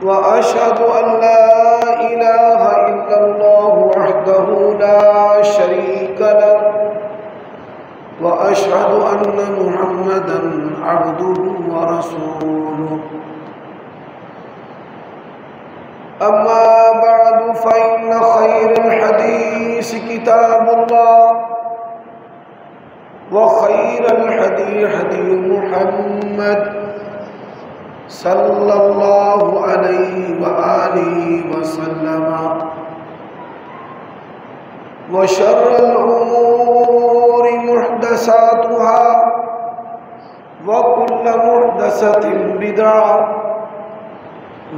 وأشهد أن لا إله إلا الله وحده لا شريك له وأشهد أن محمدا عبده ورسوله أما بعد فإن خير الحديث كتاب الله وخير الهدي هدي محمد صلى الله عليه وآله وسلم وشر الأمور محدثاتها وكل محدثة بدعة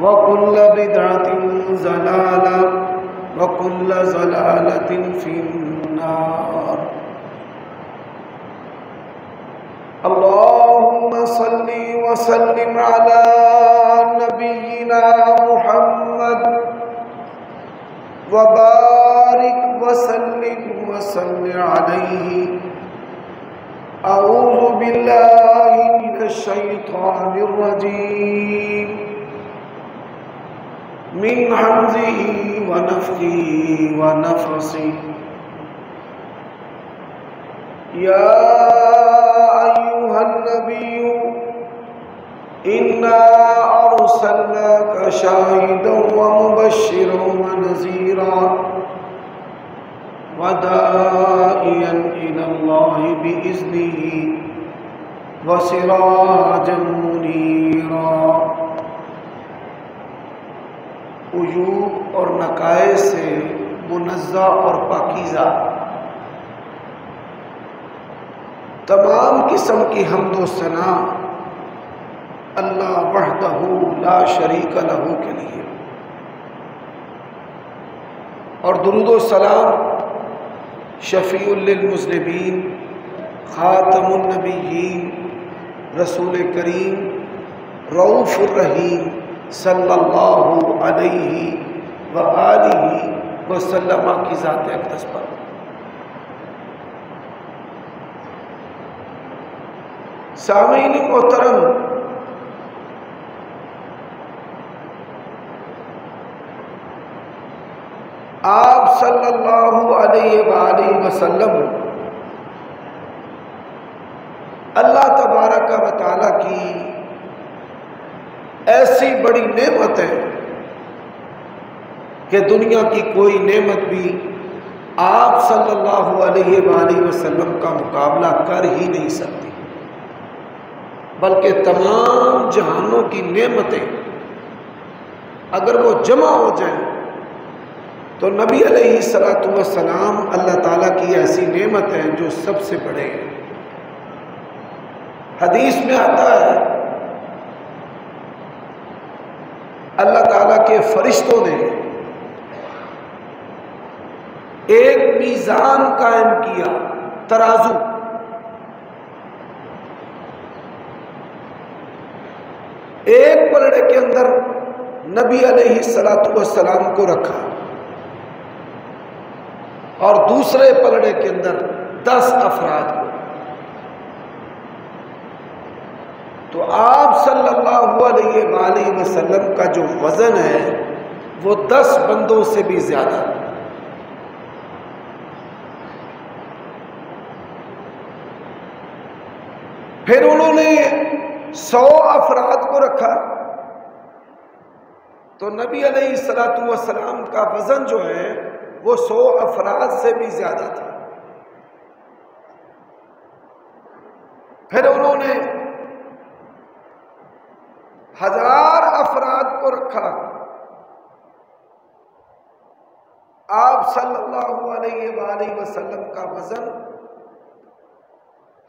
وكل بدعة ضلالة وكل ضلالة في النار. اللهم صل وسلم على نبينا محمد وبارك وسلم عليه. أعوذ بالله من الشيطان الرجيم من همزه ونفخه ونفثه. يا أيها النبي إنا أرسلناك شاهدا ومبشرا ونذيرا وداعيا إلى الله بإذنه وسراجا منيرا. عیوب اور نقائص سے منزہ اور پاکیزہ تمام قسم کی حمد و ثنا اللہ وحدہ لا شریک لہ کے لیے، اور درود و سلام شفیع للمذنبین خاتم النبیین رسول کریم رؤوف الرحیم صلی اللہ علیہ وآلہ وسلم کی ذات اقدس پر. سامعین محترم، آپ صلی اللہ علیہ وآلہ وسلم اللہ تبارک و تعالیٰ کی ایسی بڑی نعمت ہے کہ دنیا کی کوئی نعمت بھی آپ صلی اللہ علیہ وآلہ وسلم کا مقابلہ کر ہی نہیں سکتی، بلکہ تمام جہانوں کی نعمتیں اگر وہ جمع ہو جائیں تو نبی علیہ السلام اللہ تعالیٰ کی ایسی نعمت ہے جو سب سے بڑے ہیں. حدیث میں آتا ہے اللہ تعالیٰ کے فرشتوں نے ایک میزان قائم کیا، ترازو. ایک پلڑے کے اندر نبی علیہ السلام کو رکھا اور دوسرے پلڑے کے اندر 10 افراد کو. تو آپ صلی اللہ علیہ وآلہ وسلم کا جو وزن ہے وہ 10 بندوں سے بھی زیادہ. پھر انہوں نے 100 افراد کو رکھا تو نبی علیہ السلام کا وزن جو ہے وہ 100 افراد سے بھی زیادہ تھا. پھر انہوں نے 1000 افراد کو رکھا. آپ صلی اللہ علیہ وآلہ وسلم کا وزن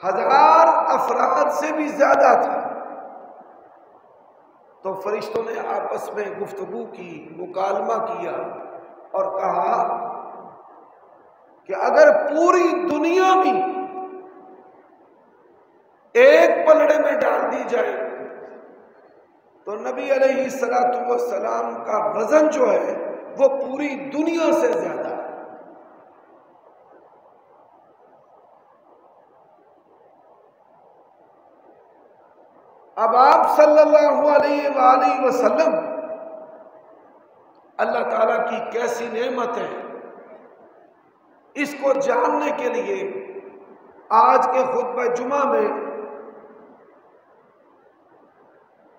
1000 افراد سے بھی زیادہ تھا. تو فرشتوں نے آپس میں گفتگو کی، مکالمہ کیا اور کہا کہ اگر پوری دنیا بھی ایک پلڑے میں ڈال دی جائے تو نبی علیہ السلام کا وزن جو ہے وہ پوری دنیا سے زیادہ ہے. اب آپ صلی اللہ علیہ وآلہ وسلم اللہ تعالیٰ کی کیسی نعمت ہے، اس کو جاننے کے لیے آج کے خطبہ جمعہ میں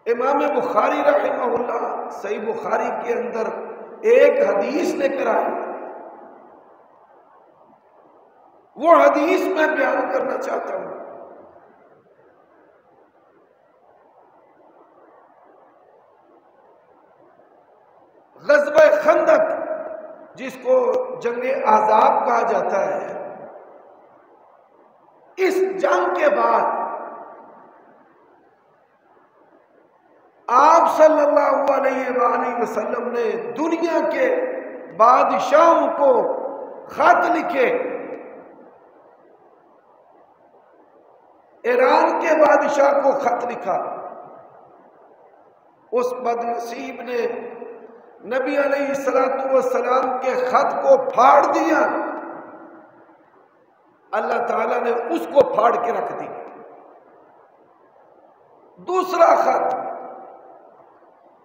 امام بخاری رحمہ اللہ صحیح بخاری کے اندر ایک حدیث لے کر آئے، وہ حدیث میں بیان کرنا چاہتا ہوں۔ غزوہ خندق جس کو جنگ احزاب کہا جاتا ہے، اس جنگ کے بعد آپ صلی اللہ علیہ وآلہ وسلم نے دنیا کے بادشاہوں کو خط لکھے۔ ایران کے بادشاہ کو خط لکھا، اس بد نصیب نے نبی علیہ السلام کے خط کو پھاڑ دیا، اللہ تعالیٰ نے اس کو پھاڑ کے رکھ دیا۔ دوسرا خط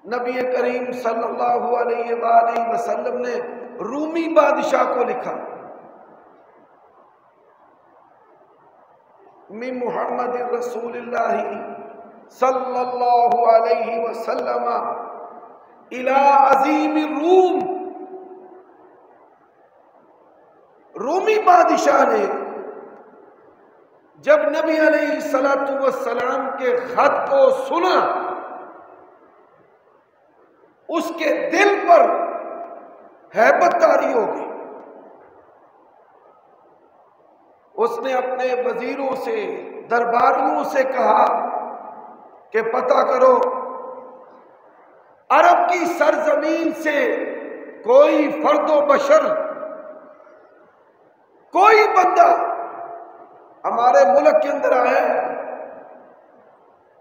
نبی کریم صلی اللہ علیہ وآلہ وسلم نے رومی بادشاہ کو لکھا، من محمد رسول اللہ صلی اللہ علیہ وسلم الی عظیم الروم۔ رومی بادشاہ نے جب نبی علیہ السلام کے خط کو سنا، اس کے دل پر ہیبت طاری ہو گئی۔ اس نے اپنے وزیروں سے، درباریوں سے کہا کہ پتہ کرو عرب کی سرزمین سے کوئی فرد و بشر، کوئی بندہ ہمارے ملک کے اندر آیا۔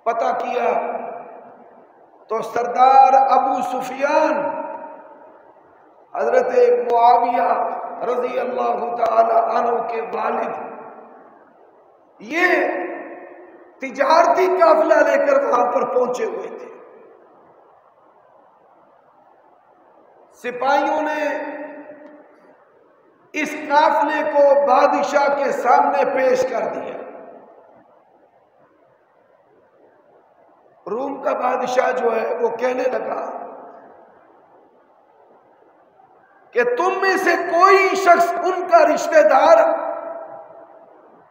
پتہ کیا تو سردار ابو سفیان حضرت معاویہ رضی اللہ تعالی عنہ کے والد، یہ تجارتی قافلہ لے کر وہاں پر پہنچے ہوئے تھے۔ سپاہیوں نے اس قافلے کو بادشاہ کے سامنے پیش کر دیا۔ روم کا بادشاہ جو ہے وہ کہنے لگا کہ تم میں سے کوئی شخص ان کا رشتہ دار؟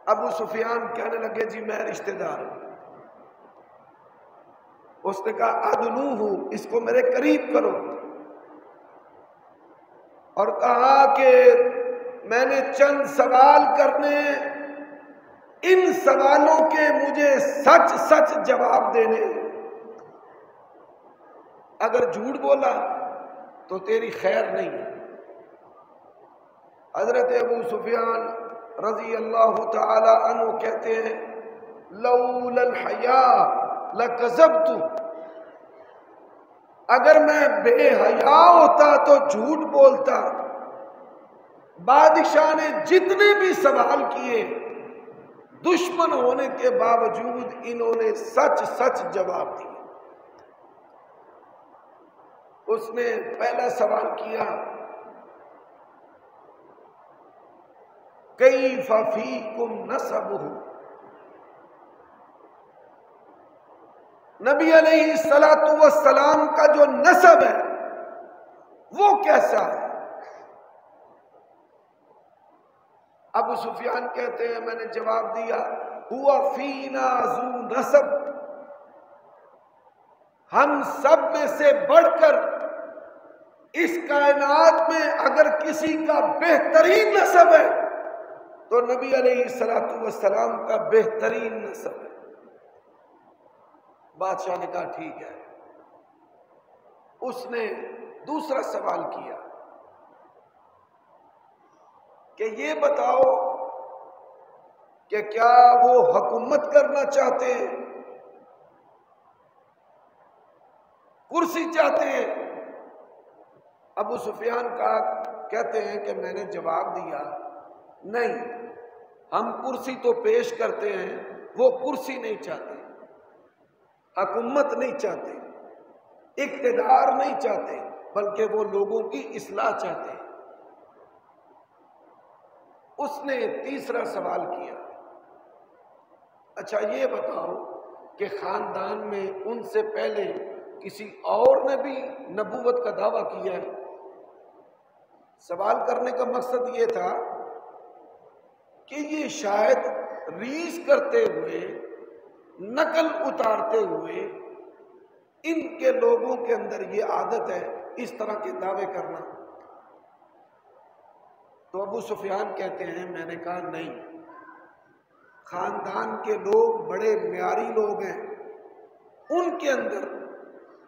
ابو سفیان کہنے لگے جی میں رشتہ دار ہوں۔ اس نے کہا ادنوہ، اس کو میرے قریب کرو، اور کہا کہ میں نے چند سوال کرنے، ان سوالوں کے مجھے سچ سچ جواب دینے، اگر جھوٹ بولا تو تیری خیر نہیں ہے۔ حضرت ابو سفیان رضی اللہ تعالی عنہ کہتے ہیں لولا الحیاء لکذبت، اگر میں بے حیا ہوتا تو جھوٹ بولتا۔ بادشاہ نے جتنے بھی سوال کیے، دشمن ہونے کے باوجود انہوں نے سچ سچ جواب دیا۔ اس نے پہلا سوال کیا کیف فیکم نسبہ، نبی علیہ السلام کا جو نسب ہے وہ کیسا ہے؟ ابو سفیان کہتے ہیں میں نے جواب دیا ہوا فینا ذو نسب، ہم سب میں سے بڑھ کر اس کائنات میں اگر کسی کا بہترین نسب ہے تو نبی علیہ السلام کا بہترین نسب ہے۔ بادشاہ نے کہا ٹھیک ہے۔ اس نے دوسرا سوال کیا کہ یہ بتاؤ کہ کیا وہ حکومت کرنا چاہتے ہیں، کرسی چاہتے ہیں؟ ابو سفیان کہتے ہیں کہ میں نے جواب دیا نہیں، ہم کرسی تو پیش کرتے ہیں، وہ کرسی نہیں چاہتے، حکومت نہیں چاہتے، اقتدار نہیں چاہتے، بلکہ وہ لوگوں کی اصلاح چاہتے ہیں۔ اس نے تیسرا سوال کیا، اچھا یہ بتاؤ کہ خاندان میں ان سے پہلے کسی اور نے بھی نبوت کا دعویٰ کیا ہے؟ سوال کرنے کا مقصد یہ تھا کہ یہ شاید ریس کرتے ہوئے، نقل اتارتے ہوئے ان کے لوگوں کے اندر یہ عادت ہے اس طرح کے دعوے کرنا۔ تو ابو سفیان کہتے ہیں میں نے کہا نہیں، خاندان کے لوگ بڑے معیاری لوگ ہیں، ان کے اندر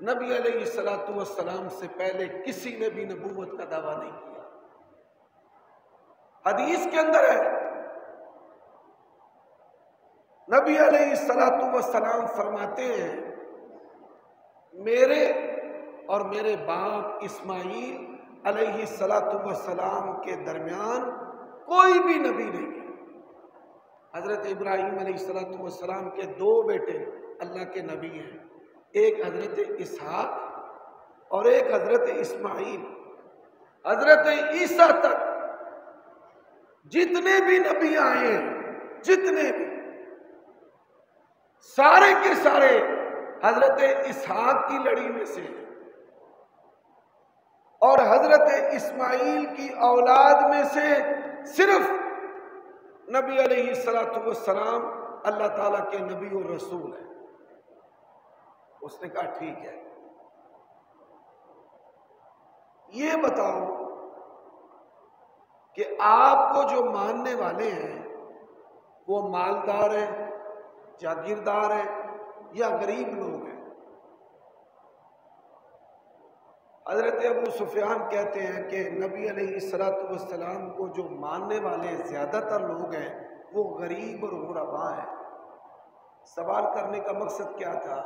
نبی علیہ السلام سے پہلے کسی نے بھی نبوت کا دعویٰ نہیں کیا۔ حدیث کے اندر ہے، نبی علیہ السلام فرماتے ہیں میرے اور میرے باپ اسماعیل علیہ السلام کے درمیان کوئی بھی نبی نہیں ہے۔ حضرت ابراہیم علیہ السلام کے دو بیٹے اللہ کے نبی ہیں، ایک حضرت اسحاق اور ایک حضرت اسماعیل۔ حضرت عیسیٰ تک جتنے بھی نبی آئے ہیں، جتنے بھی، سارے کے سارے حضرت اسحاق کی لڑی میں سے ہیں، اور حضرت اسماعیل کی اولاد میں سے صرف نبی علیہ السلام اللہ تعالیٰ کے نبی اور رسول ہیں۔ اس نے کہا ٹھیک ہے، یہ بتاؤ کہ آپ کو جو ماننے والے ہیں وہ مالدار ہیں، جاگیردار ہیں یا غریب لوگ ہیں؟ حضرت ابو سفیان کہتے ہیں کہ نبی علیہ السلام کو جو ماننے والے زیادہ تر لوگ ہیں وہ غریب اور غربا ہیں۔ سوال کرنے کا مقصد کیا تھا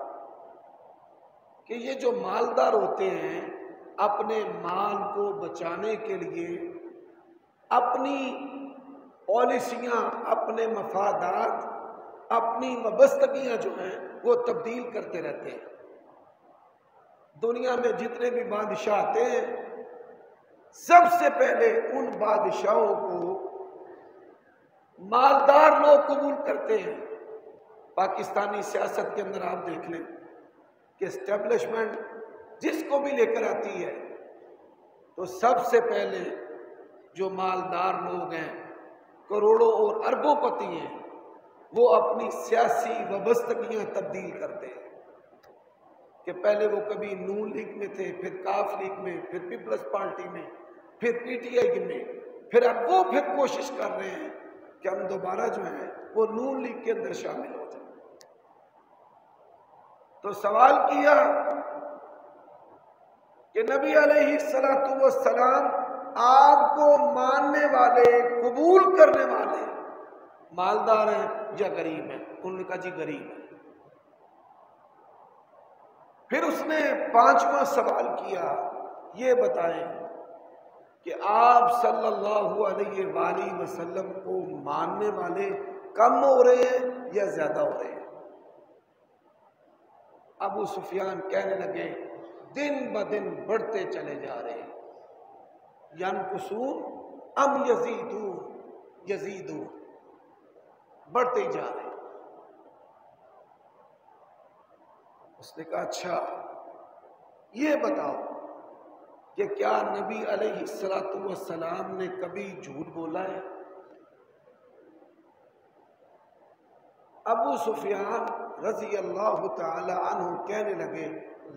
کہ یہ جو مالدار ہوتے ہیں اپنے مال کو بچانے کے لیے اپنی پالیسیاں، اپنے مفادات، اپنی وابستگیاں جو ہیں وہ تبدیل کرتے رہتے ہیں۔ دنیا میں جتنے بھی بادشاہ آتے ہیں سب سے پہلے ان بادشاہوں کو مالدار لوگ قبول کرتے ہیں۔ پاکستانی سیاست کے اندر آپ دیکھ لیں کہ اسٹیبلشمنٹ جس کو بھی لے کر آتی ہے تو سب سے پہلے جو مالدار لوگ ہیں، کروڑوں اور اربوں پتی ہیں، وہ اپنی سیاسی وابستگیاں تبدیل کرتے ہیں کہ پہلے وہ کبھی نون لیگ میں تھے، پھر کاف لیگ میں، پھر پیپلز پارٹی میں، پھر پی ٹی آئی میں، پھر اب وہ پھر کوشش کر رہے ہیں کہ ہم دوبارہ جو ہیں وہ نون لیگ کے اندر شامل ہو جائیں۔ تو سوال کیا کہ نبی علیہ السلام آپ کو ماننے والے، قبول کرنے والے مالدار ہیں یا غریب ہیں؟ انہوں نے کہا جی غریب ہیں۔ پھر اس نے پانچواں سوال کیا، یہ بتائیں کہ آپ صلی اللہ علیہ وآلہ وسلم کو ماننے والے کم ہو رہے ہیں یا زیادہ ہو رہے ہیں؟ ابو سفیان کہنے لگے دن بدن بڑھتے چلے جا رہے ہیں، ینقصون ام یزیدون، بڑھتے ہی جا رہے ہیں۔ اس نے کہا اچھا یہ بتاؤ کہ کیا نبی علیہ السلام نے کبھی جھوٹ بولا ہے؟ ابو سفیان رضی اللہ تعالی عنہ کہنے لگے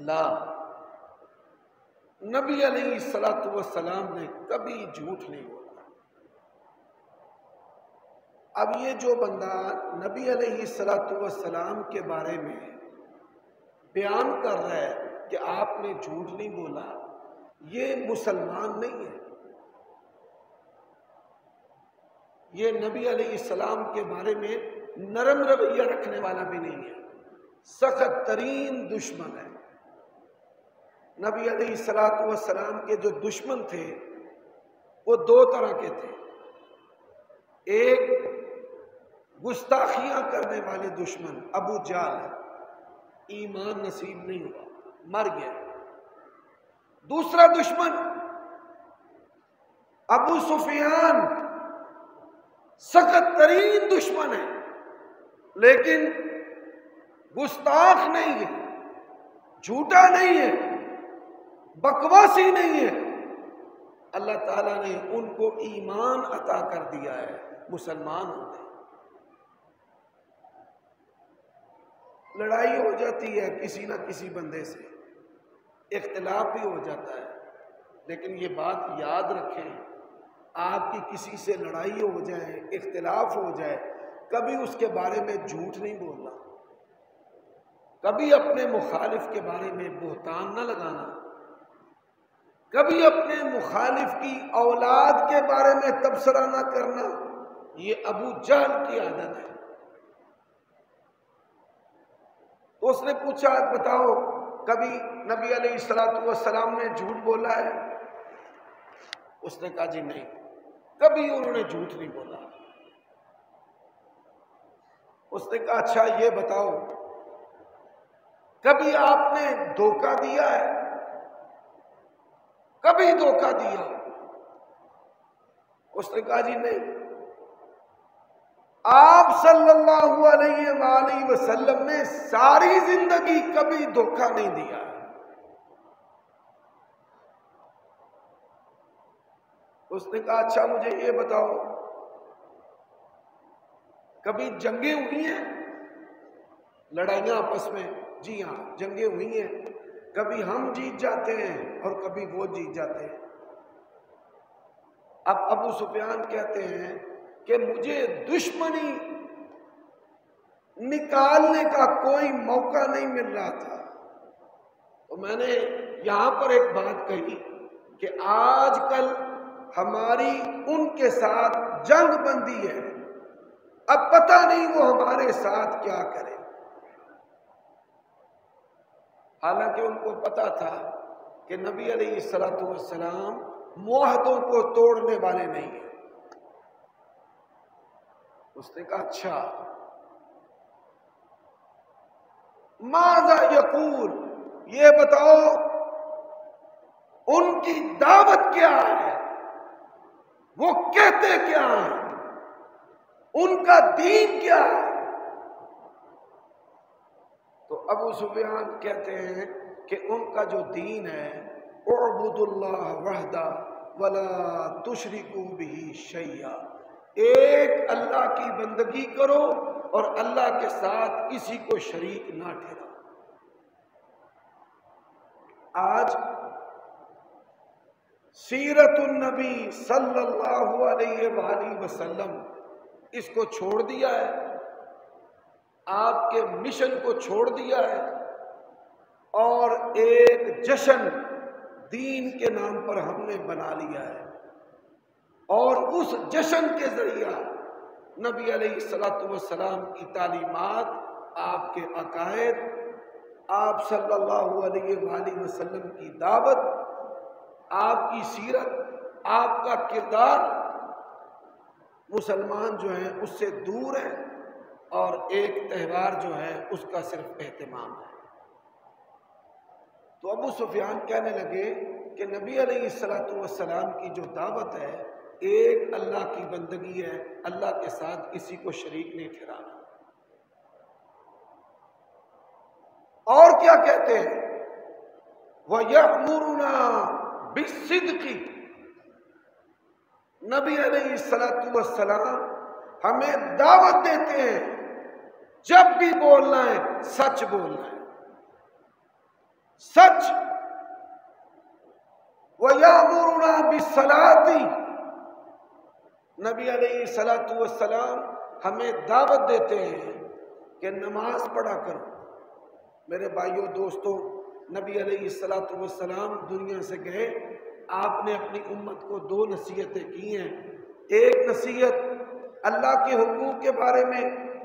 لا، نبی علیہ السلام نے کبھی جھوٹ نہیں بولا۔ اب یہ جو بندہ نبی علیہ السلام کے بارے میں بیان کر رہا ہے کہ آپ نے جھوٹ نہیں بولا، یہ مسلمان نہیں ہے، یہ نبی علیہ السلام کے بارے میں نرم رویہ رکھنے والا بھی نہیں ہے، سخت ترین دشمن ہے۔ نبی علیہ السلام کے جو دشمن تھے وہ دو طرح کے تھے، ایک گستاخیاں کرنے والے دشمن ابو جہل، ایمان نصیب نہیں ہوا، مر گیا۔ دوسرا دشمن ابو سفیان سخت ترین دشمن ہے، لیکن گستاخ نہیں ہے، جھوٹا نہیں ہے، بکواسی نہیں ہے۔ اللہ تعالیٰ نے ان کو ایمان عطا کر دیا ہے، مسلمان ہوتے ہیں۔ لڑائی ہو جاتی ہے کسی نہ کسی بندے سے، اختلاف بھی ہو جاتا ہے، لیکن یہ بات یاد رکھیں، آپ کی کسی سے لڑائی ہو جائے، اختلاف ہو جائے، کبھی اس کے بارے میں جھوٹ نہیں بولنا، کبھی اپنے مخالف کے بارے میں بہتان نہ لگانا، کبھی اپنے مخالف کی اولاد کے بارے میں تبصرہ نہ کرنا۔ یہ ابو جہل کی عادت ہے۔ تو اس نے پوچھا بتاؤ کبھی نبی علیہ السلام نے جھوٹ بولا ہے؟ اس نے کہا جی نہیں، کبھی انہوں نے جھوٹ نہیں بولا۔ اس نے کہا اچھا یہ بتاؤ کبھی آپ نے دھوکہ دیا ہے؟ کبھی دھوکہ دیا؟ اس نے کہا جی نہیں۔ آپ صلی اللہ علیہ وآلہ وسلم نے ساری زندگی کبھی دھوکہ نہیں دیا۔ اس نے کہا اچھا مجھے یہ بتاؤ کبھی جنگیں ہوئی ہیں؟ لڑائیاں آپس میں؟ جی ہاں جنگیں ہوئی ہیں، کبھی ہم جیت جاتے ہیں اور کبھی وہ جیت جاتے ہیں۔ اب ابو سفیان کہتے ہیں کہ مجھے دشمنی نکالنے کا کوئی موقع نہیں مل رہا تھا، تو میں نے یہاں پر ایک بات کہی کہ آج کل ہماری ان کے ساتھ جنگ بندی ہے، اب پتہ نہیں وہ ہمارے ساتھ کیا کرے۔ حالانکہ ان کو پتا تھا کہ نبی علیہ السلام معاہدوں کو توڑنے والے نہیں ہیں۔ اس نے کہا اچھا ماذا یقول، یہ بتاؤ ان کی دعوت کیا ہے، وہ کہتے کیا ہیں، ان کا دین کیا ہے؟ تو ابو سفیان کہتے ہیں کہ ان کا جو دین ہے اعبدوا اللہ وحدہ ولا تشرکوا بہ شیئا، ایک اللہ کی بندگی کرو اور اللہ کے ساتھ کسی کو شریک نہ ٹھہراؤ۔ آج سیرت النبی صلی اللہ علیہ وآلہ وسلم اس کو چھوڑ دیا ہے، آپ کے مشن کو چھوڑ دیا ہے، اور ایک جشن دین کے نام پر ہم نے بنا لیا ہے، اور اس جشن کے ذریعہ نبی علیہ السلام کی تعلیمات، آپ کے عقائد، آپ صلی اللہ علیہ وآلہ وسلم کی دعوت، آپ کی سیرت، آپ کا کردار، مسلمان جو ہیں اس سے دور ہیں، اور ایک تہوار جو ہے اس کا صرف اہتمام ہے۔ تو ابو سفیان کہنے لگے کہ نبی علیہ السلام کی جو دعوت ہے ایک اللہ کی بندگی ہے، اللہ کے ساتھ کسی کو شریک نہیں ٹھہرانا۔ اور کیا کہتے ہیں؟ وَيَأْمُرُنَا بِالصِّدْقِ، نبی علیہ السلام ہمیں دعوت دیتے ہیں جب بھی بولنا ہے سچ بولنا ہے، سچ۔ وَيَأْمُرُنَا بِالصَّلَاةِ، نبی علیہ السلام ہمیں دعوت دیتے ہیں کہ نماز پڑھا کرو۔ میرے بھائیوں دوستوں، نبی علیہ السلام دنیا سے گئے، آپ نے اپنی امت کو دو نصیحتیں کی ہیں، ایک نصیحت اللہ کے حقوق کے بارے میں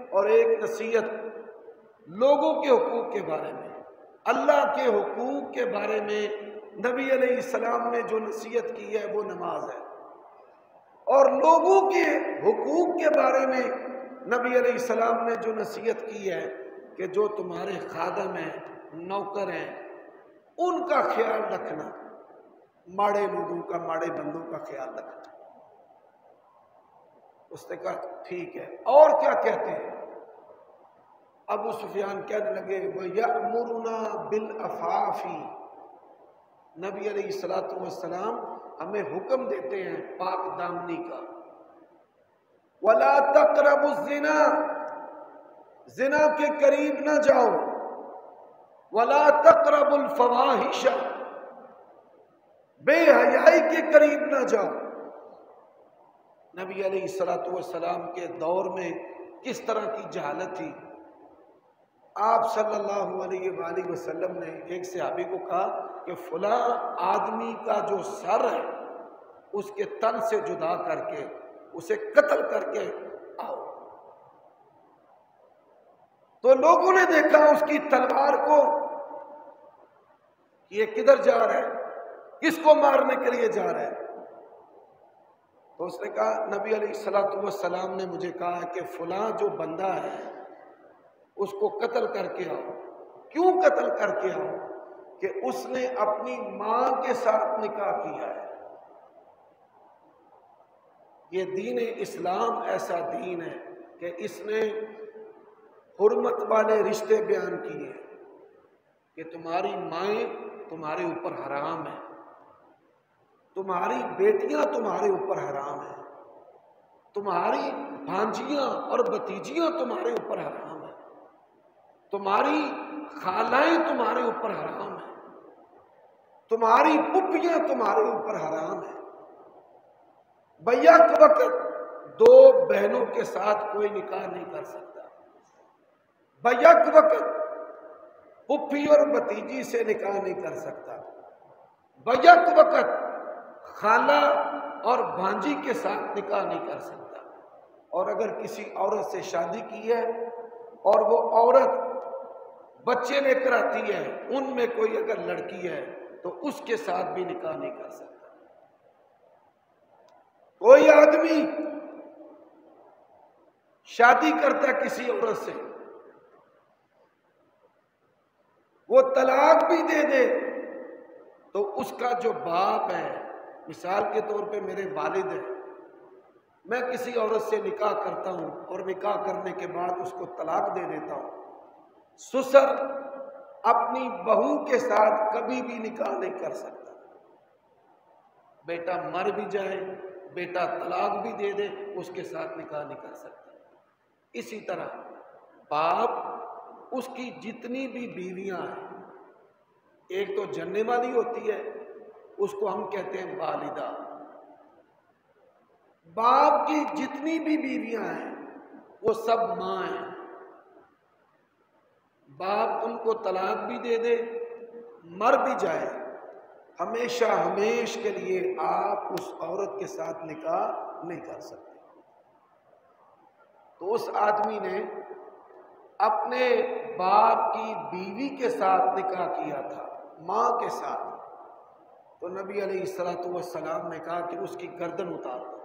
اور ایک نصیحت لوگوں کے حقوق کے بارے میں۔ اللہ کے حقوق کے بارے میں نبی علیہ السلام نے جو نصیحت کی ہے وہ نماز ہے، اور لوگوں کے حقوق کے بارے میں نبی علیہ السلام نے جو نصیحت کی ہے کہ جو تمہارے خادم ہیں، نوکر ہیں، ان کا خیال رکھنا، ماڑے لوگوں کا، ماڑے بندوں کا خیال رکھنا۔ اس نے کہا ٹھیک ہے، اور کیا کہتے ہیں؟ ابو سفیان کہنے لگے وَيَأْمُرُنَا بِالْعَفَافِ، نبی علیہ السلام ہمیں حکم دیتے ہیں پاک دامنی کا۔ وَلَا تَقْرَبُوا الزِّنَا، زنا کے قریب نہ جاؤ۔ وَلَا تَقْرَبُوا الْفَوَاحِشَ، بے حیائی کے قریب نہ جاؤ۔ نبی علیہ السلام کے دور میں کس طرح کی جہالت تھی۔ آپ صلی اللہ علیہ وآلہ وسلم نے ایک صحابی کو کہا کہ فلاں آدمی کا جو سر ہے اس کے تن سے جدا کر کے اسے قتل کر کے آؤ۔ تو لوگوں نے دیکھا اس کی تلوار کو، یہ کدھر جا رہا ہے، کس کو مارنے کے لیے جا رہا ہے؟ تو اس نے کہا نبی علیہ السلام نے مجھے کہا کہ فلاں جو بندہ ہے اس کو قتل کر کے آؤ۔ کیوں قتل کر کے آؤ؟ کہ اس نے اپنی ماں کے ساتھ نکاح کیا ہے۔ یہ دین اسلام ایسا دین ہے کہ اس نے حرمت والے رشتے بیان کیے کہ تمہاری مائیں تمہارے اوپر حرام ہیں، تمہاری بیٹیاں تمہارے اوپر حرام ہیں، تمہاری بھانجیاں اور بھتیجیاں تمہارے اوپر حرام ہیں، تمہاری خالائیں تمہارے اوپر حرام ہیں، تمہاری پھپھیاں تمہارے اوپر حرام ہیں۔ بیک وقت دو بہنوں کے ساتھ کوئی نکاح نہیں کر سکتا، بیک وقت پھپھی اور بھتیجی سے نکاح نہیں کر سکتا، بیک وقت خالہ اور بھانجی کے ساتھ نکاح نہیں کر سکتا۔ اور اگر کسی عورت سے شادی کی ہے اور وہ عورت بچے لے کر آتی ہے، ان میں کوئی اگر لڑکی ہے تو اس کے ساتھ بھی نکاح نہیں کر سکتا۔ کوئی آدمی شادی کرتا ہے کسی عورت سے، وہ طلاق بھی دے دے تو اس کا جو باپ ہے، مثال کے طور پہ میرے والد ہیں، میں کسی عورت سے نکاح کرتا ہوں اور نکاح کرنے کے بعد اس کو طلاق دے دیتا ہوں، سسر اپنی بہو کے ساتھ کبھی بھی نکاح نہیں کر سکتا۔ بیٹا مر بھی جائے، بیٹا طلاق بھی دے دے، اس کے ساتھ نکاح نہیں کر سکتا۔ اسی طرح باپ اس کی جتنی بھی بیویاں ہیں، ایک تو جننے والی ہوتی ہے، اس کو ہم کہتے ہیں والدہ، باپ کی جتنی بھی بیویاں ہیں وہ سب ماں ہیں۔ باپ ان کو طلاق بھی دے دے، مر بھی جائے، ہمیشہ ہمیش کے لیے آپ اس عورت کے ساتھ نکاح نہیں کر سکتے۔ تو اس آدمی نے اپنے باپ کی بیوی کے ساتھ نکاح کیا تھا، ماں کے ساتھ۔ تو نبی علیہ السلام نے کہا کہ اس کی گردن اتار دو۔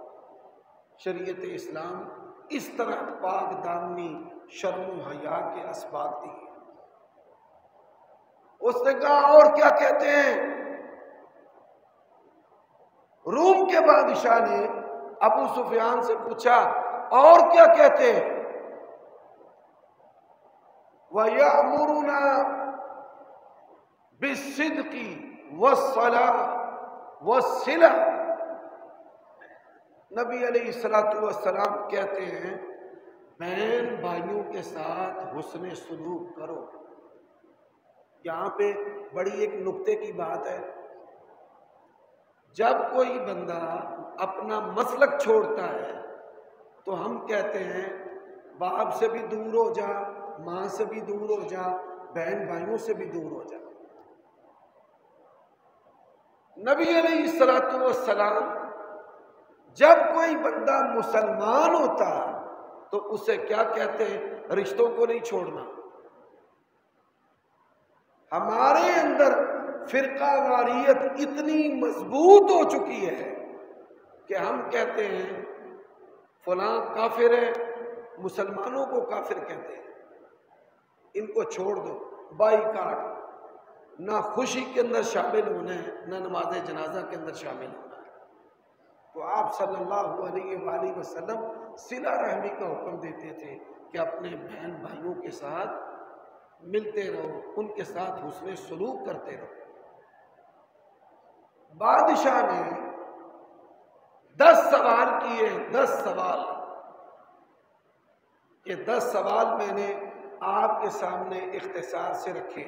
شریعت اسلام اس طرح پاک دامنی، شرم و حیا کے اسباب دی ہے۔ اس نے کہا اور کیا کہتے ہیں؟ روم کے بادشاہ نے ابو سفیان سے پوچھا اور کیا کہتے ہیں؟ وَيَأْمُرُنَا بِالصِّدْقِ وَالصَّلَاةِ وَالصِّلَةِ، نبی علیہ السلام کہتے ہیں بہن بھائیوں کے ساتھ حسن سلوک کرو۔ یہاں پہ بڑی ایک نکتے کی بات ہے، جب کوئی بندہ اپنا مسلک چھوڑتا ہے تو ہم کہتے ہیں باپ سے بھی دور ہو جا، ماں سے بھی دور ہو جا، بہن بھائیوں سے بھی دور ہو جا۔ نبی علیہ السلام جب کوئی بندہ مسلمان ہوتا تو اسے کیا کہتے ہیں؟ رشتوں کو نہیں چھوڑنا۔ ہمارے اندر فرقہ واریت اتنی مضبوط ہو چکی ہے کہ ہم کہتے ہیں فلاں کافر ہے، مسلمانوں کو کافر کہتے ہیں، ان کو چھوڑ دو، بائی کاٹ۔ نہ خوشی کے اندر شامل ہونا ہے، نہ نماز جنازہ کے اندر شامل ہونا ہے۔ تو آپ صلی اللہ علیہ وآلہ وسلم صلہ رحمی کا حکم دیتے تھے کہ اپنے بہن بھائیوں کے ساتھ ملتے رہو، ان کے ساتھ حسن سلوک کرتے رہو۔ بادشاہ نے 10 سوال کیے، 10 سوال، یہ 10 سوال میں نے آپ کے سامنے اختصار سے رکھے۔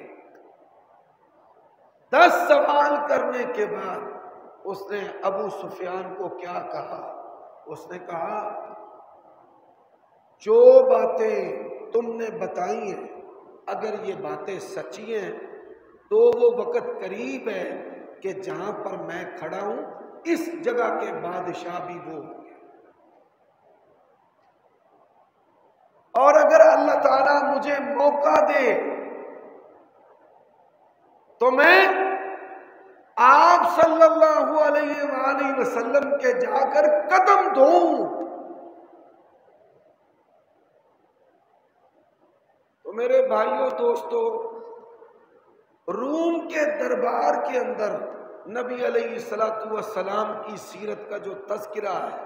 10 سوال کرنے کے بعد اس نے ابو سفیان کو کیا کہا؟ اس نے کہا جو باتیں تم نے بتائی ہیں اگر یہ باتیں سچی ہیں تو وہ وقت قریب ہے کہ جہاں پر میں کھڑا ہوں اس جگہ کے بادشاہ بھی وہ ہوں گے، اور اگر اللہ تعالیٰ مجھے موقع دے تو میں آپ صلی اللہ علیہ وآلہ وسلم کے جا کر قدم دھوں۔ تو میرے بھائیوں دوستو، روم کے دربار کے اندر نبی علیہ السلام کی سیرت کا جو تذکرہ ہے،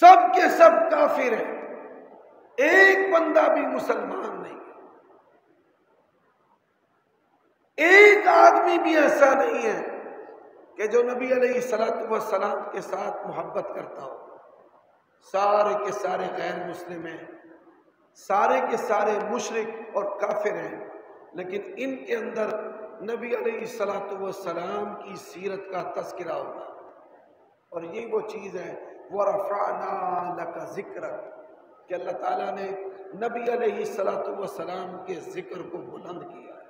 سب کے سب کافر ہیں، ایک بندہ بھی مسلمان نہیں، ایک آدمی بھی ایسا نہیں ہے کہ جو نبی علیہ السلام کے ساتھ محبت کرتا ہو۔ سارے کے سارے غیر مسلم ہیں، سارے کے سارے مشرک اور کافر ہیں، لیکن ان کے اندر نبی علیہ السلام کی سیرت کا تذکرہ ہوگا، اور یہ وہ چیز ہے وَرَفَعْنَا لَكَ ذِكْرَكَ کہ اللہ تعالیٰ نے نبی علیہ السلام کے ذکر کو بلند کیا ہے،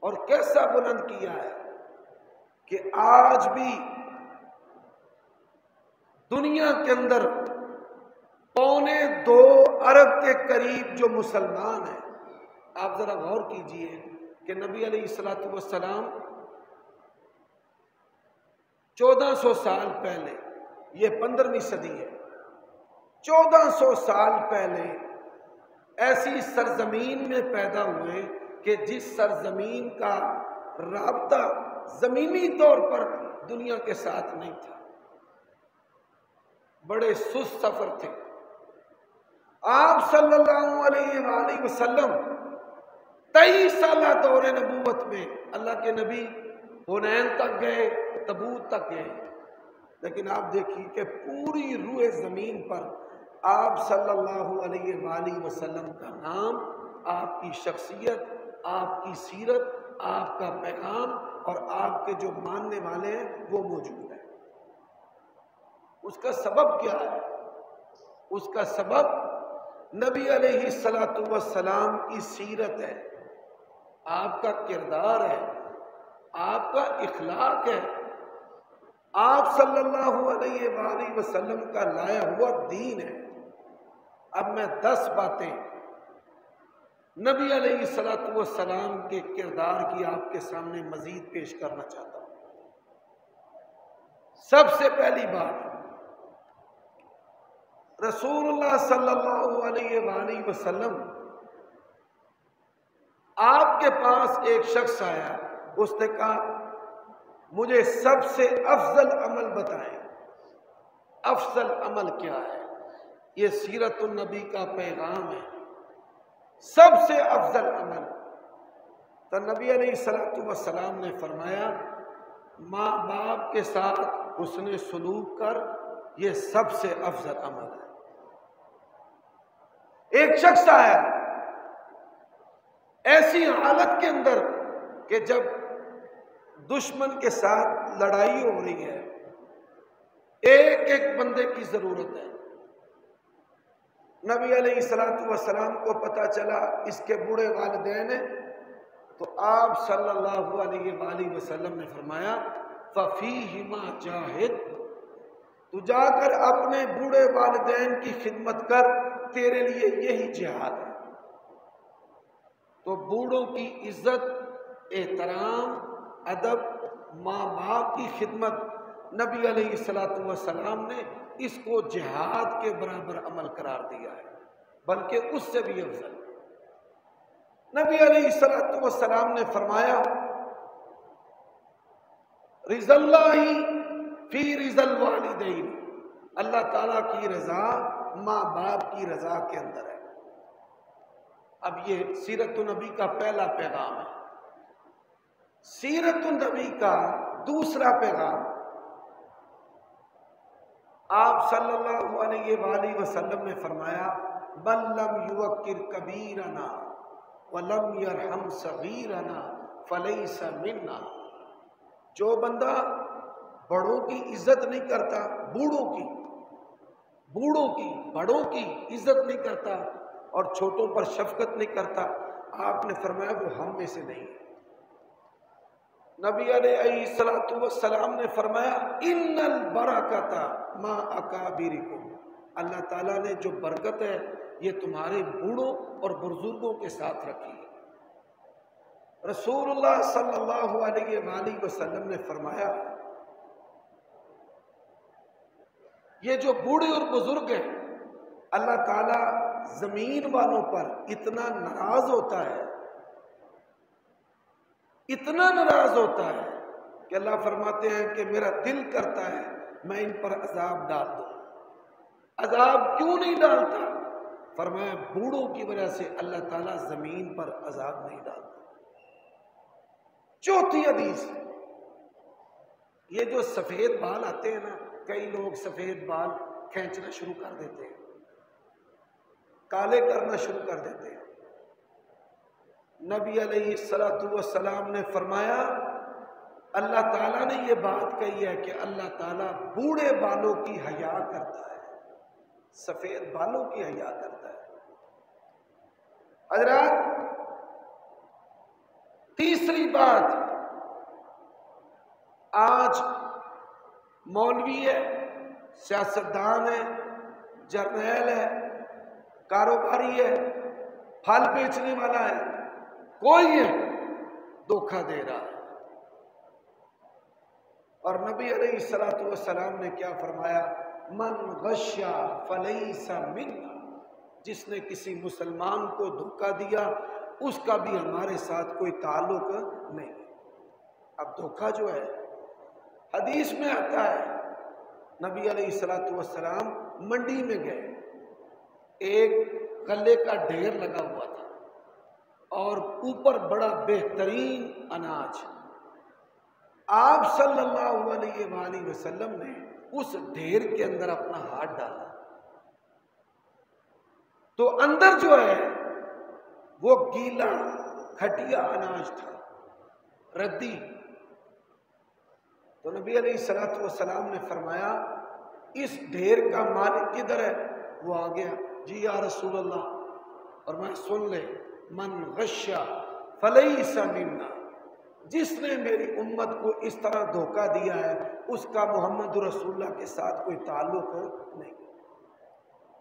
اور کیسا بلند کیا ہے کہ آج بھی دنیا کے اندر 2.25 ارب کے قریب جو مسلمان ہیں، آپ ذرا غور کیجئے کہ نبی علیہ السلام 1400 سال پہلے، یہ 15ویں صدی ہے، 1400 سال پہلے ایسی سرزمین میں پیدا ہوئے کہ جس سرزمین کا رابطہ زمینی طور پر دنیا کے ساتھ نہیں تھا، بڑے سست سفر تھے۔ آپ صلی اللہ علیہ وآلہ وسلم 23 سالہ دور نبوت میں اللہ کے نبی حنین تک گئے، تبوک تک گئے، لیکن آپ دیکھیے کہ پوری روئے زمین پر آپ صلی اللہ علیہ وآلہ وسلم کا نام، آپ کی شخصیت، آپ کی سیرت، آپ کا پیغام اور آپ کے جو ماننے والے ہیں وہ موجود ہے۔ اس کا سبب کیا ہے؟ اس کا سبب نبی علیہ السلام کی سیرت ہے، آپ کا کردار ہے، آپ کا اخلاق ہے، آپ صلی اللہ علیہ وآلہ وسلم کا لایا ہوا دین ہے۔ اب میں 10 باتیں نبی علیہ السلام کے کردار کی آپ کے سامنے مزید پیش کرنا چاہتا ہوں۔ سب سے پہلی بات، رسول اللہ صلی اللہ علیہ وآلہ وسلم، آپ کے پاس ایک شخص آیا، اس نے کہا مجھے سب سے افضل عمل بتائیں۔ افضل عمل کیا ہے؟ یہ سیرت النبی کا پیغام ہے، سب سے افضل عمل۔ تو نبی علیہ السلام نے فرمایا ماں باپ کے ساتھ حسن سلوک کر، یہ سب سے افضل عمل ہے۔ ایک شخص آیا ایسی حالت کے اندر کہ جب دشمن کے ساتھ لڑائی ہو رہی ہے، ایک ایک بندے کی ضرورت ہے۔ نبی علیہ السلام کو پتا چلا اس کے بوڑھے والدین ہیں، تو آپ صلی اللہ علیہ وآلہ وسلم نے فرمایا فَفِيهِمَا جَاهِدْ، تو جا کر اپنے بوڑھے والدین کی خدمت کر، تیرے لیے یہی جہاد ہے۔ تو بوڑھوں کی عزت، احترام، ادب، ماں باپ کی خدمت، نبی علیہ السلام نے اس کو جہاد کے برابر عمل قرار دیا ہے، بلکہ اس سے بھی افضل۔ نبی علیہ الصلوۃ والسلام نے فرمایا رضا اللہ فی رضا الوالدین، اللہ تعالیٰ کی رضا ماں باپ کی رضا کے اندر ہے۔ اب یہ سیرت النبی کا پہلا پیغام ہے۔ سیرت النبی کا دوسرا پیغام، آپ صلی اللہ علیہ وآلہ وسلم نے فرمایا بل لم یوقر کبیرنا ولم یرحم صغیرنا فلیس منا، جو بندہ بڑوں کی عزت نہیں کرتا، بوڑھوں کی بڑوں کی عزت نہیں کرتا اور چھوٹوں پر شفقت نہیں کرتا، آپ نے فرمایا وہ ہم میں سے نہیں ہے۔ نبی علیہ الصلوۃ والسلام نے فرمایا ان البرکۃ مع اکابرکم، اللہ تعالیٰ نے جو برکت ہے یہ تمہارے بوڑھوں اور بزرگوں کے ساتھ رکھی ہے۔ رسول اللہ صلی اللہ علیہ وآلہ وسلم نے فرمایا یہ جو بوڑھے اور بزرگ ہیں اللہ تعالیٰ زمین والوں پر اتنا ناراض ہوتا ہے، اتنا ناراض ہوتا ہے کہ اللہ فرماتے ہیں کہ میرا دل کرتا ہے میں ان پر عذاب ڈال دوں۔ عذاب کیوں نہیں ڈالتا؟ فرمایا بوڑھوں کی وجہ سے اللہ تعالیٰ زمین پر عذاب نہیں ڈالتا۔ چوتھی حدیث، یہ جو سفید بال آتے ہیں نا، کئی لوگ سفید بال کھینچنا شروع کر دیتے ہیں، کالے کرنا شروع کر دیتے ہیں۔ نبی علیہ الصلوۃ والسلام نے فرمایا اللہ تعالیٰ نے یہ بات کہی ہے کہ اللہ تعالیٰ بوڑھے بالوں کی حیا کرتا ہے، سفید بالوں کی حیا کرتا ہے۔ حضرات تیسری بات، آج مولوی ہے، سیاستدان ہے، جرنیل ہے، کاروباری ہے، پھل بیچنے والا ہے، کوئی ہے دھوکہ دے رہا ہے۔ اور نبی علیہ الصلوۃ والسلام نے کیا فرمایا من غش فلیس منا، جس نے کسی مسلمان کو دھوکہ دیا اس کا بھی ہمارے ساتھ کوئی تعلق نہیں۔ اب دھوکہ جو ہے حدیث میں آتا ہے، نبی علیہ الصلوۃ والسلام منڈی میں گئے، ایک غلے کا ڈھیر لگا ہوا تھا اور اوپر بڑا بہترین اناج۔ آپ صلی اللہ علیہ وآلہ وسلم نے اس ڈھیر کے اندر اپنا ہاتھ ڈالا تو اندر جو ہے وہ گیلا کھٹیا اناج تھا، ردی۔ تو نبی علیہ الصلوۃ والسلام نے فرمایا اس ڈھیر کا مالک کدھر ہے؟ وہ آ گیا، جی یا رسول اللہ، اور میں سن لے من غش فلیس منا، جس نے میری امت کو اس طرح دھوکہ دیا ہے اس کا محمد رسول اللہ کے ساتھ کوئی تعلق نہیں۔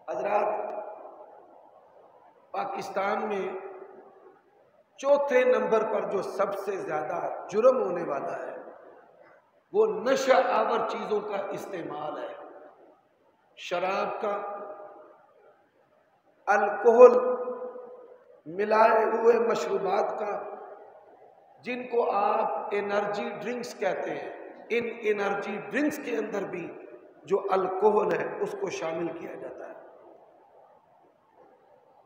حضرات پاکستان میں چوتھے نمبر پر جو سب سے زیادہ جرم ہونے والا ہے وہ نشہ آور چیزوں کا استعمال ہے، شراب کا، الکحل، ملائے ہوئے مشروبات کا، جن کو آپ انرجی ڈرنکس کہتے ہیں۔ ان انرجی ڈرنکس کے اندر بھی جو الکحل ہے اس کو شامل کیا جاتا ہے۔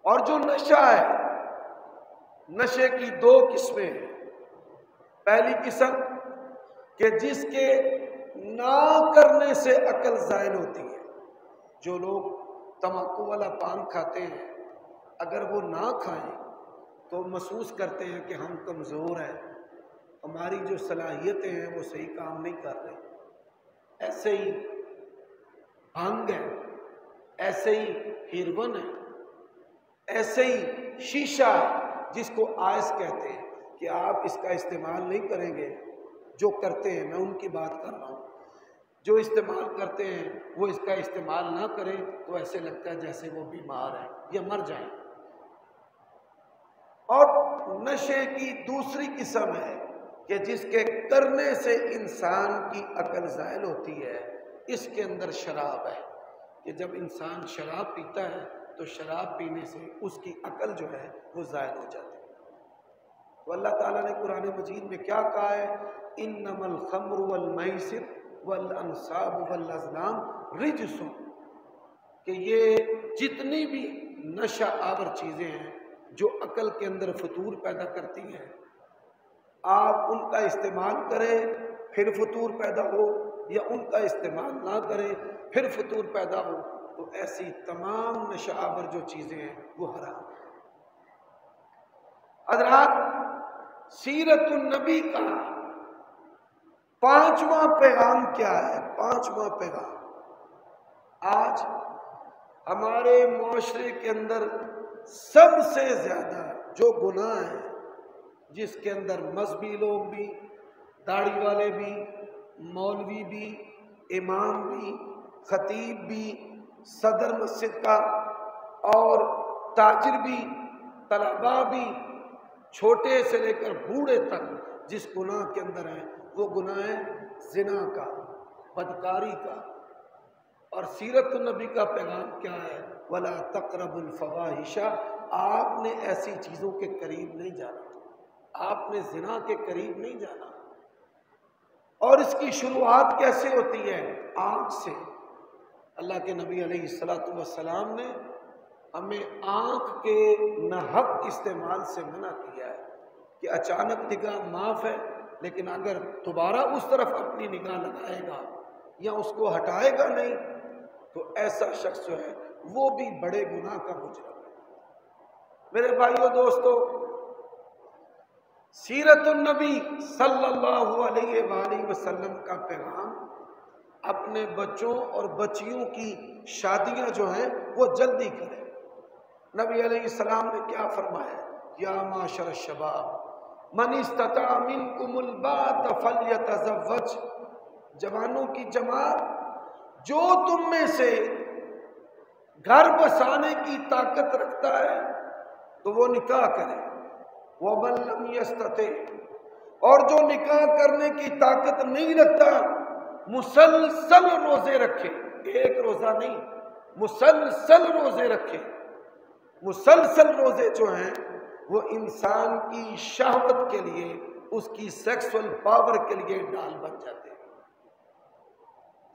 اور جو نشہ ہے، نشے کی دو قسمیں ہیں۔ پہلی قسم کہ جس کے نہ کرنے سے عقل زائل ہوتی ہے، جو لوگ تمباکو والا پان کھاتے ہیں اگر وہ نہ کھائیں تو محسوس کرتے ہیں کہ ہم کمزور ہیں، ہماری جو صلاحیتیں ہیں وہ صحیح کام نہیں کر رہے۔ ایسے ہی بھنگ ہے، ایسے ہی ہیروئن ہے، ایسے ہی شیشہ ہے جس کو آئس کہتے ہیں کہ آپ اس کا استعمال نہیں کریں گے، جو کرتے ہیں میں ان کی بات کر رہا ہوں، جو استعمال کرتے ہیں وہ اس کا استعمال نہ کریں تو ایسے لگتا ہے جیسے وہ بیمار ہیں یا مر جائیں۔ اور نشے کی دوسری قسم ہے کہ جس کے کرنے سے انسان کی عقل زائل ہوتی ہے، اس کے اندر شراب ہے کہ جب انسان شراب پیتا ہے تو شراب پینے سے اس کی عقل جو ہے وہ زائل ہو جاتی ہے۔ تو اللہ تعالیٰ نے قرآن مجید میں کیا کہا ہے؟ انما الخمر والمیسر والانصاب والازلام رجس، کہ یہ جتنی بھی نشہ آور چیزیں ہیں جو عقل کے اندر فطور پیدا کرتی ہیں، آپ ان کا استعمال کریں پھر فطور پیدا ہو، یا ان کا استعمال نہ کریں پھر فطور پیدا ہو، تو ایسی تمام نشہ آور جو چیزیں ہیں وہ حرام ہیں۔ حضرات، سیرت النبی کا 5واں پیغام کیا ہے؟ 5واں پیغام، آج ہمارے معاشرے کے اندر سب سے زیادہ جو گناہ ہیں، جس کے اندر مذہبی لوگ بھی، داڑھی والے بھی، مولوی بھی، امام بھی، خطیب بھی، صدر مسجد کا اور تاجر بھی، طلباء بھی، چھوٹے سے لے کر بوڑھے تک جس گناہ کے اندر ہیں وہ گناہ ہے زنا کا، بدکاری کا۔ اور سیرت النبی کا پیغام کیا ہے؟ وَلَا تَقْرَبُوا الْفَوَاحِشَ، آپ نے ایسی چیزوں کے قریب نہیں جانا، آپ نے زنا کے قریب نہیں جانا۔ اور اس کی شروعات کیسے ہوتی ہے؟ آنکھ سے۔ اللہ کے نبی علیہ السلام نے ہمیں آنکھ کے ناحق استعمال سے منع کیا ہے کہ اچانک نگاہ معاف ہے، لیکن اگر دوبارہ اس طرف اپنی نگاہ لگائے گا یا اس کو ہٹائے گا نہیں تو ایسا شخص جو ہے وہ بھی بڑے گناہ کا مجرم ہے۔ میرے بھائیو دوستو، سیرت النبی صلی اللہ علیہ وآلہ وسلم کا پیغام اپنے بچوں اور بچیوں کی شادیاں جو ہیں وہ جلدی کریں۔ نبی علیہ السلام نے کیا فرمایا؟ یا معاشر الشباب من استطاع منکم الباءۃ فلیتزوج، جوانوں کی جماعت، جو تم میں سے گھر بسانے کی طاقت رکھتا ہے تو وہ نکاح کرے۔ وَمَن لَّمْ يَسْتَطِعْ، اور جو نکاح کرنے کی طاقت نہیں رکھتا مسلسل روزے رکھے، ایک روزہ نہیں، مسلسل روزے رکھے۔ مسلسل روزے جو ہیں وہ انسان کی شہوت کے لیے، اس کی سیکسول پاور کے لیے ڈال بن جاتے ہیں۔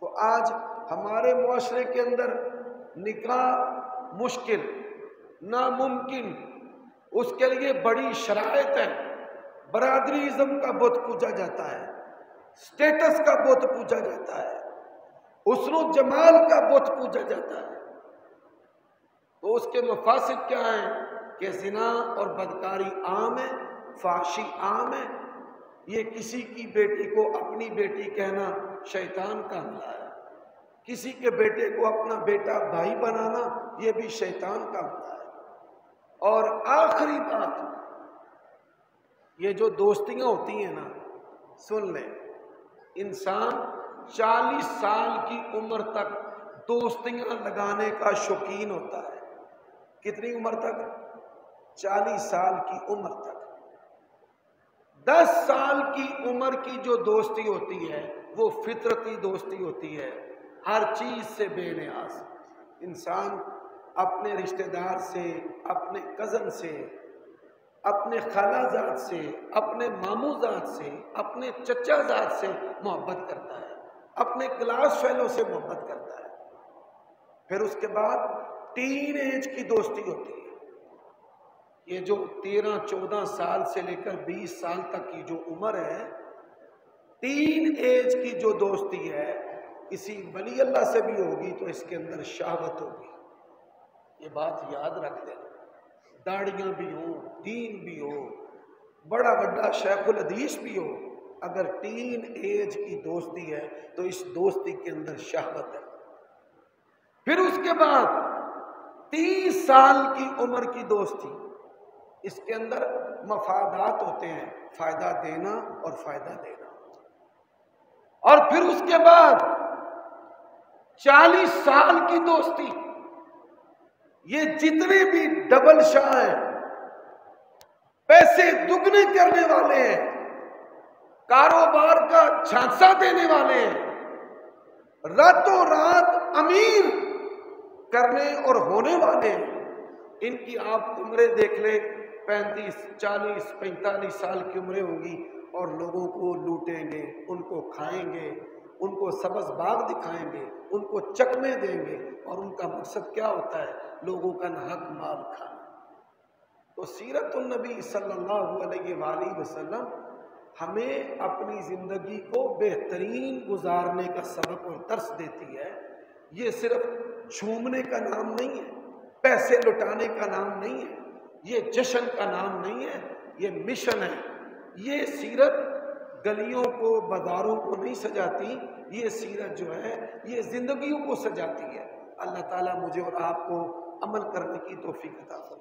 تو آج ہمارے معاشرے کے اندر نکاح مشکل، ناممکن، اس کے لیے بڑی شرائط ہے۔ برادری ازم کا بت پوجا جاتا ہے، سٹیٹس کا بت پوجا جاتا ہے، حسن و جمال کا بت پوجا جاتا ہے۔ تو اس کے مفاسد کیا ہیں کہ زنا اور بدکاری عام ہے، فحشی عام ہے۔ یہ کسی کی بیٹی کو اپنی بیٹی کہنا شیطان کا عملہ ہے، کسی کے بیٹے کو اپنا بیٹا بھائی بنانا یہ بھی شیطان کا عملہ ہے۔ اور آخری بات، یہ جو دوستیاں ہوتی ہیں نا، سن لیں، انسان 40 سال کی عمر تک دوستیاں لگانے کا شوقین ہوتا ہے۔ کتنی عمر تک؟ 40 سال کی عمر تک۔ 10 سال کی عمر کی جو دوستی ہوتی ہے وہ فطرتی دوستی ہوتی ہے، ہر چیز سے بے نیاز۔ انسان اپنے رشتہ دار سے، اپنے کزن سے، اپنے خالہ زاد سے، اپنے ماموں زاد سے، اپنے چچا زاد سے محبت کرتا ہے، اپنے کلاس فیلو سے محبت کرتا ہے۔ پھر اس کے بعد ٹین ایج کی دوستی ہوتی ہے۔ یہ جو 13-14 سال سے لے کر 20 سال تک کی جو عمر ہے، ٹین ایج کی جو دوستی ہے، کسی ولی اللہ سے بھی ہوگی تو اس کے اندر شہوت ہوگی۔ یہ بات یاد رکھ لیں، داڑیاں بھی ہوں، دین بھی ہو، بڑا بڑا شیخ الحدیث بھی ہو، اگر ٹین ایج کی دوستی ہے تو اس دوستی کے اندر شہوت ہے۔ پھر اس کے بعد 30 سال کی عمر کی دوستی، اس کے اندر مفادات ہوتے ہیں، فائدہ دینا اور فائدہ دینا۔ اور پھر اس کے بعد 40 سال کی دوستی، یہ جتنے بھی ڈبل شاہ ہیں، پیسے دگنے کرنے والے ہیں، کاروبار کا جھانسا دینے والے ہیں، راتوں رات امیر کرنے اور ہونے والے ہیں، ان کی آپ عمریں دیکھ لیں 35 40 45 سال کی عمریں ہوں گی اور لوگوں کو لوٹیں گے، ان کو کھائیں گے، ان کو سبز باغ دکھائیں گے، ان کو چکمے دیں گے، اور ان کا مقصد کیا ہوتا ہے؟ لوگوں کا ناحق مال کھانا۔ تو سیرت النبی صلی اللہ علیہ وآلہ وسلم ہمیں اپنی زندگی کو بہترین گزارنے کا سبق اور درس دیتی ہے۔ یہ صرف جھومنے کا نام نہیں ہے، پیسے لٹانے کا نام نہیں ہے، یہ جشن کا نام نہیں ہے، یہ مشن ہے۔ یہ سیرت گلیوں کو، بازاروں کو نہیں سجاتی، یہ سیرت جو ہے یہ زندگیوں کو سجاتی ہے۔ اللہ تعالیٰ مجھے اور آپ کو عمل کرنے کی توفیق عطا فرمائے۔